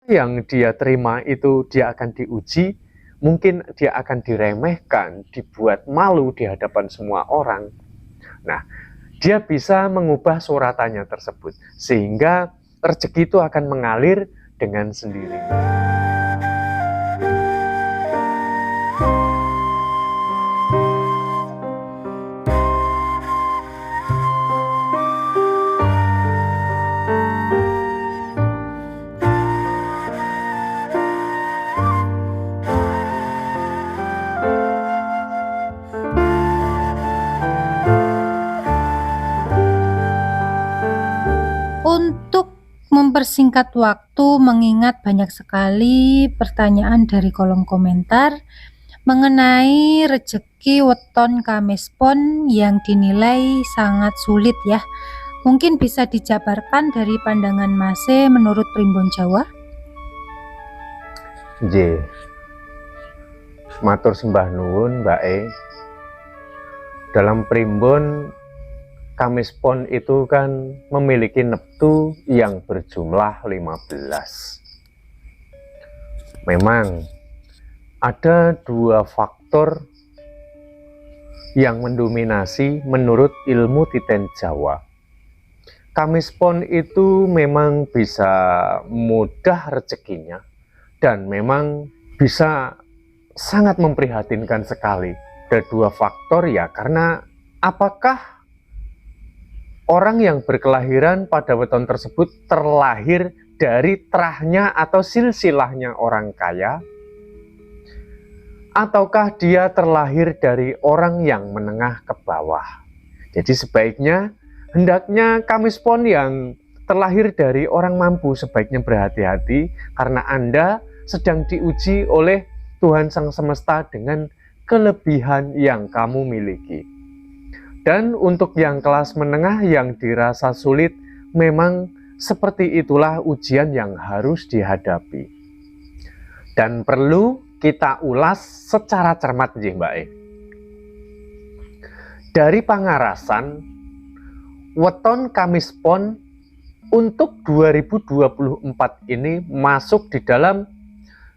yang dia terima itu dia akan diuji, mungkin dia akan diremehkan, dibuat malu di hadapan semua orang. Nah, dia bisa mengubah suratannya tersebut, sehingga rezeki itu akan mengalir dengan sendirinya. Untuk mempersingkat waktu, mengingat banyak sekali pertanyaan dari kolom komentar mengenai rezeki weton Kamis Pon yang dinilai sangat sulit ya. Mungkin bisa dijabarkan dari pandangan Mas menurut Primbon Jawa? Nggih. Matur sembah nuwun Mbak E. Dalam primbon Kamis Pon itu kan memiliki neptu yang berjumlah 15. Memang ada dua faktor yang mendominasi menurut ilmu titen Jawa. Kamis Pon itu memang bisa mudah rezekinya dan memang bisa sangat memprihatinkan sekali. Ada dua faktor ya, karena apakah orang yang berkelahiran pada weton tersebut terlahir dari terahnya atau silsilahnya orang kaya, ataukah dia terlahir dari orang yang menengah ke bawah. Jadi sebaiknya, hendaknya Kamis Pon yang terlahir dari orang mampu sebaiknya berhati-hati, karena Anda sedang diuji oleh Tuhan Sang Semesta dengan kelebihan yang kamu miliki. Dan untuk yang kelas menengah yang dirasa sulit, memang seperti itulah ujian yang harus dihadapi. Dan perlu kita ulas secara cermat nggih Mbak E. Dari pangarasan, weton Kamis Pon untuk 2024 ini masuk di dalam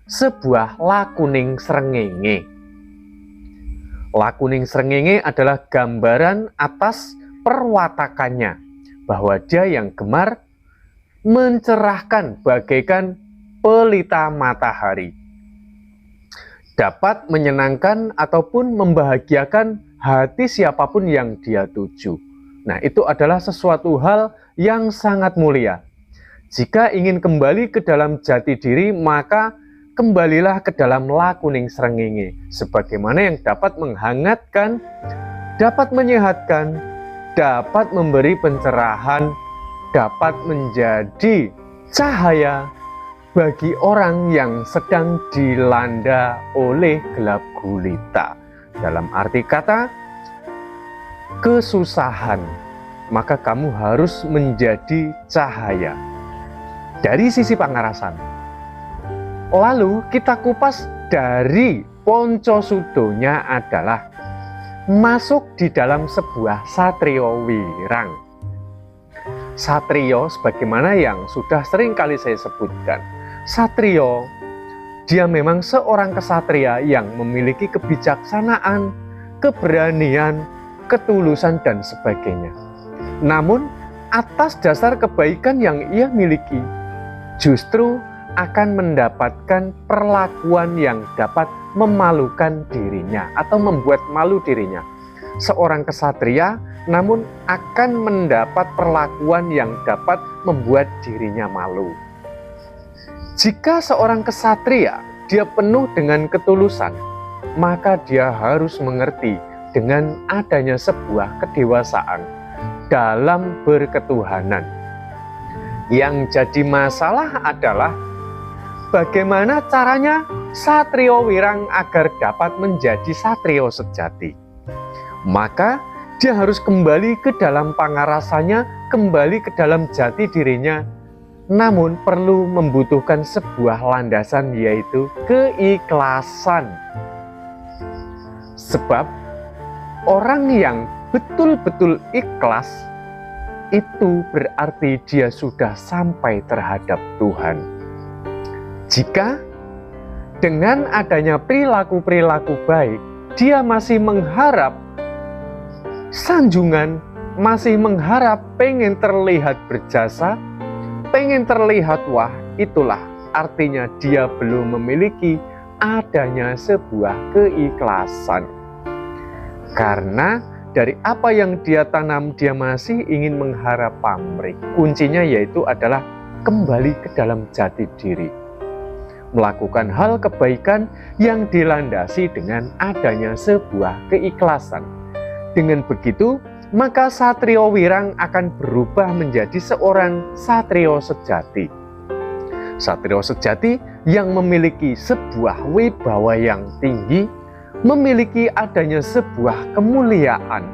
sebuah lakuning srengenge. Lakuning srengenge adalah gambaran atas perwatakannya, bahwa dia yang gemar mencerahkan bagaikan pelita matahari, dapat menyenangkan ataupun membahagiakan hati siapapun yang dia tuju. Nah, itu adalah sesuatu hal yang sangat mulia. Jika ingin kembali ke dalam jati diri, maka kembalilah ke dalam lakuning srengenge, sebagaimana yang dapat menghangatkan, dapat menyehatkan, dapat memberi pencerahan, dapat menjadi cahaya bagi orang yang sedang dilanda oleh gelap gulita. Dalam arti kata, kesusahan, maka kamu harus menjadi cahaya. Dari sisi pangarasan. Lalu kita kupas dari Poncosudhonya adalah masuk di dalam sebuah satrio wirang. Satrio sebagaimana yang sudah sering kali saya sebutkan. Satrio, dia memang seorang kesatria yang memiliki kebijaksanaan, keberanian, ketulusan dan sebagainya. Namun atas dasar kebaikan yang ia miliki, justru akan mendapatkan perlakuan yang dapat memalukan dirinya atau membuat malu dirinya. Seorang kesatria namun akan mendapat perlakuan yang dapat membuat dirinya malu. Jika seorang kesatria dia penuh dengan ketulusan, maka dia harus mengerti dengan adanya sebuah kedewasaan dalam berketuhanan. Yang jadi masalah adalah bagaimana caranya satrio wirang agar dapat menjadi satrio sejati. Maka dia harus kembali ke dalam pangarasanya, kembali ke dalam jati dirinya. Namun perlu membutuhkan sebuah landasan, yaitu keikhlasan. Sebab orang yang betul-betul ikhlas itu berarti dia sudah sampai terhadap Tuhan. Jika dengan adanya perilaku-perilaku baik, dia masih mengharap sanjungan, masih mengharap pengen terlihat berjasa, pengen terlihat wah, itulah artinya dia belum memiliki adanya sebuah keikhlasan. Karena dari apa yang dia tanam, dia masih ingin mengharap pamrih. Kuncinya yaitu adalah kembali ke dalam jati diri. Melakukan hal kebaikan yang dilandasi dengan adanya sebuah keikhlasan. Dengan begitu, maka Satrio Wirang akan berubah menjadi seorang Satrio sejati. Satrio sejati yang memiliki sebuah wibawa yang tinggi, memiliki adanya sebuah kemuliaan.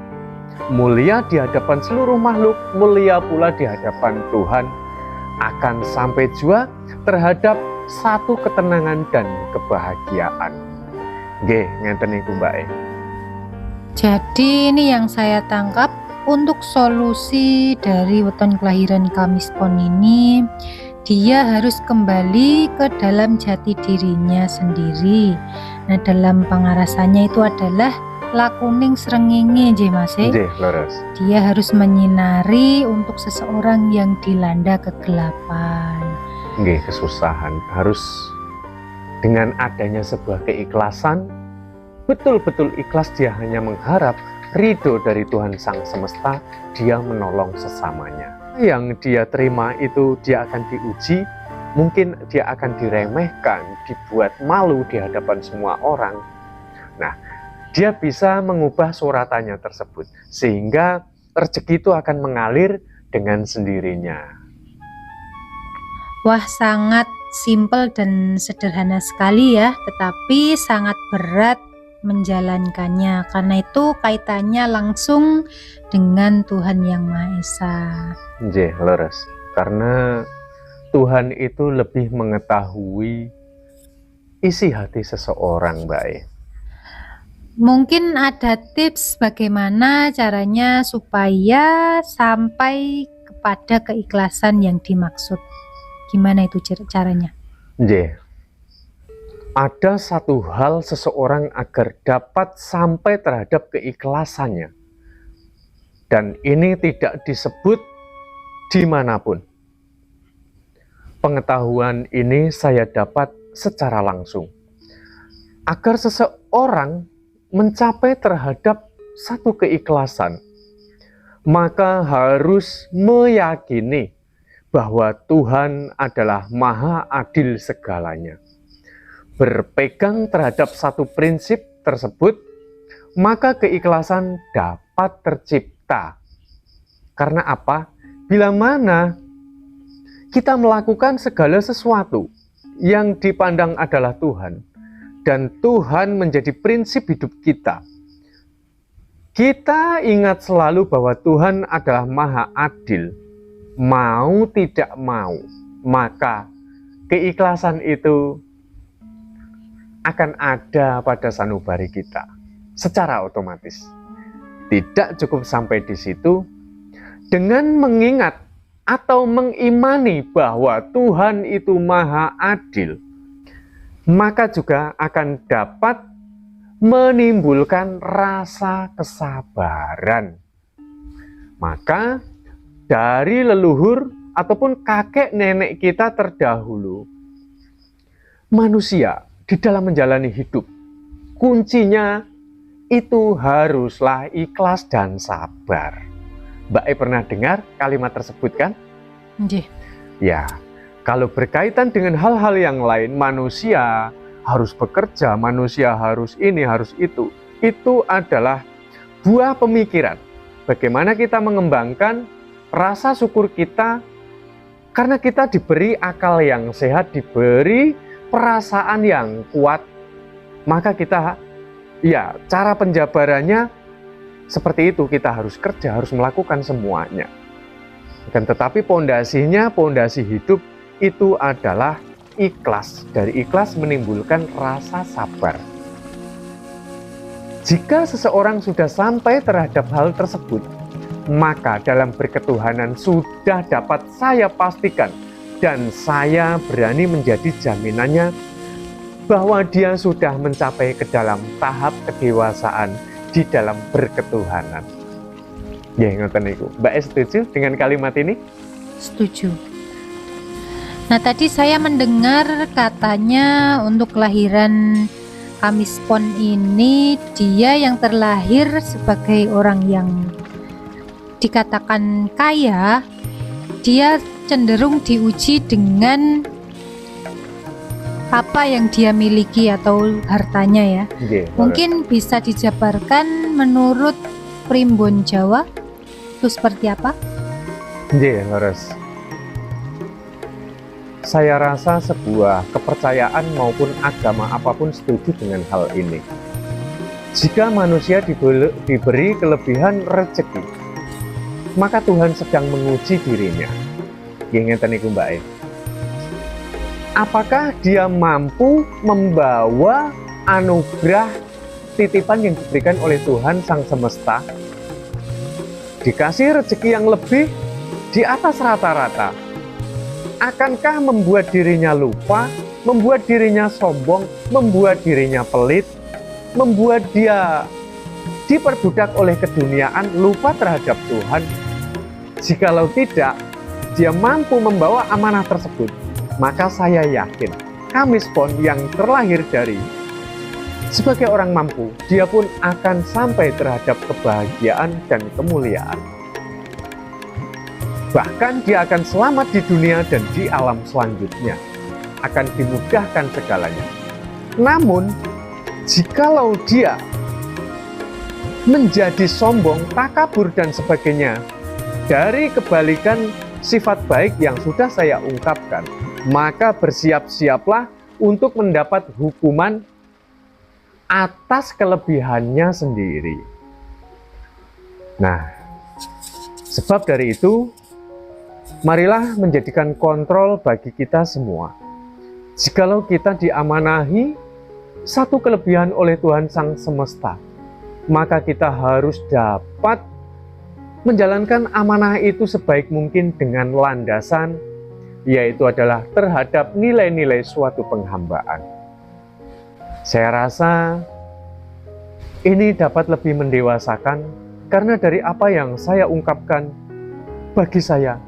Mulia di hadapan seluruh makhluk, mulia pula di hadapan Tuhan, akan sampai juga terhadap satu ketenangan dan kebahagiaan. Nggih, ngenten niku Mbak. Jadi ini yang saya tangkap untuk solusi dari weton kelahiran Kamis Pon ini, dia harus kembali ke dalam jati dirinya sendiri. Nah, dalam pangarasannya itu adalah lakuning srengenge nggih Mas. Nggih, leres. Dia harus menyinari untuk seseorang yang dilanda kegelapan. Nggih, kesusahan. Harus dengan adanya sebuah keikhlasan, betul-betul ikhlas dia hanya mengharap ridho dari Tuhan Sang Semesta, dia menolong sesamanya. Yang dia terima itu dia akan diuji, mungkin dia akan diremehkan, dibuat malu di hadapan semua orang. Nah, dia bisa mengubah suratannya tersebut, sehingga rezeki itu akan mengalir dengan sendirinya. Wah, sangat simpel dan sederhana sekali ya, tetapi sangat berat menjalankannya, karena itu kaitannya langsung dengan Tuhan Yang Maha Esa. Nggih, leres. Karena Tuhan itu lebih mengetahui isi hati seseorang, Mbak. Mungkin ada tips bagaimana caranya supaya sampai kepada keikhlasan yang dimaksud. Gimana itu caranya? Nggih. Ada satu hal seseorang agar dapat sampai terhadap keikhlasannya. Dan ini tidak disebut dimanapun. Pengetahuan ini saya dapat secara langsung. Agar seseorang mencapai terhadap satu keikhlasan, maka harus meyakini bahwa Tuhan adalah Maha Adil segalanya. Berpegang terhadap satu prinsip tersebut, maka keikhlasan dapat tercipta. Karena apa? Bila mana kita melakukan segala sesuatu yang dipandang adalah Tuhan, dan Tuhan menjadi prinsip hidup kita, kita ingat selalu bahwa Tuhan adalah Maha Adil. Mau tidak mau, maka keikhlasan itu akan ada pada sanubari kita secara otomatis. Tidak cukup sampai di situ, dengan mengingat atau mengimani bahwa Tuhan itu Maha Adil, maka juga akan dapat menimbulkan rasa kesabaran. Maka dari leluhur ataupun kakek nenek kita terdahulu, manusia di dalam menjalani hidup, kuncinya itu haruslah ikhlas dan sabar. Mbak pernah dengar kalimat tersebut kan? Nggih. Ya, kalau berkaitan dengan hal-hal yang lain, manusia harus bekerja, manusia harus ini, harus itu adalah buah pemikiran. Bagaimana kita mengembangkan rasa syukur kita, karena kita diberi akal yang sehat, diberi perasaan yang kuat, maka kita, ya, cara penjabarannya seperti itu, kita harus kerja, harus melakukan semuanya. Dan tetapi pondasinya, pondasi hidup itu adalah ikhlas. Dari ikhlas menimbulkan rasa sabar. Jika seseorang sudah sampai terhadap hal tersebut, maka dalam berketuhanan sudah dapat saya pastikan dan saya berani menjadi jaminannya bahwa dia sudah mencapai ke dalam tahap kedewasaan di dalam berketuhanan. Ya, ngoten niku. Mbak E setuju dengan kalimat ini? Setuju. Nah, tadi saya mendengar katanya untuk kelahiran Kamis Pon ini dia yang terlahir sebagai orang yang dikatakan kaya, dia cenderung diuji dengan apa yang dia miliki atau hartanya ya. Nggih, Mungkin bisa dijabarkan menurut Primbon Jawa itu seperti apa? nggih, leres. Saya rasa sebuah kepercayaan maupun agama apapun setuju dengan hal ini. Jika manusia diberi kelebihan rezeki, maka Tuhan sedang menguji dirinya. Ngeten niku Mbak E. Apakah dia mampu membawa anugerah titipan yang diberikan oleh Tuhan Sang Semesta? Dikasih rezeki yang lebih di atas rata-rata. Akankah membuat dirinya lupa, membuat dirinya sombong, membuat dirinya pelit, membuat dia diperbudak oleh keduniaan, lupa terhadap Tuhan? Jikalau tidak, dia mampu membawa amanah tersebut, maka saya yakin Kamis Pon yang terlahir dari sebagai orang mampu, dia pun akan sampai terhadap kebahagiaan dan kemuliaan. Bahkan dia akan selamat di dunia dan di alam selanjutnya, akan dimudahkan segalanya. Namun, jikalau dia menjadi sombong, takabur dan sebagainya, dari kebalikan sifat baik yang sudah saya ungkapkan, maka bersiap-siaplah untuk mendapat hukuman atas kelebihannya sendiri. Nah, sebab dari itu, marilah menjadikan kontrol bagi kita semua. Jikalau kita diamanahi satu kelebihan oleh Tuhan Sang Semesta, maka kita harus dapat menjalankan amanah itu sebaik mungkin dengan landasan, yaitu adalah terhadap nilai-nilai suatu penghambaan. Saya rasa ini dapat lebih mendewasakan, karena dari apa yang saya ungkapkan, bagi saya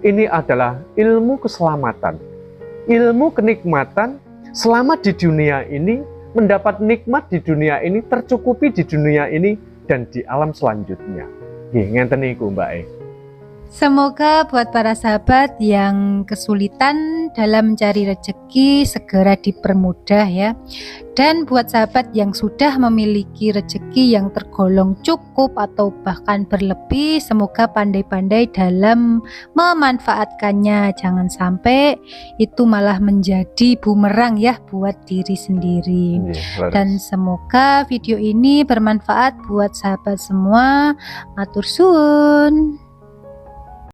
ini adalah ilmu keselamatan, ilmu kenikmatan, selamat di dunia ini, mendapat nikmat di dunia ini, tercukupi di dunia ini, dan di alam selanjutnya. Ngenten niku Mbak E. Semoga buat para sahabat yang kesulitan dalam mencari rezeki segera dipermudah ya. Dan buat sahabat yang sudah memiliki rezeki yang tergolong cukup atau bahkan berlebih, semoga pandai-pandai dalam memanfaatkannya. Jangan sampai itu malah menjadi bumerang ya buat diri sendiri. Dan semoga video ini bermanfaat buat sahabat semua. Matur suwun.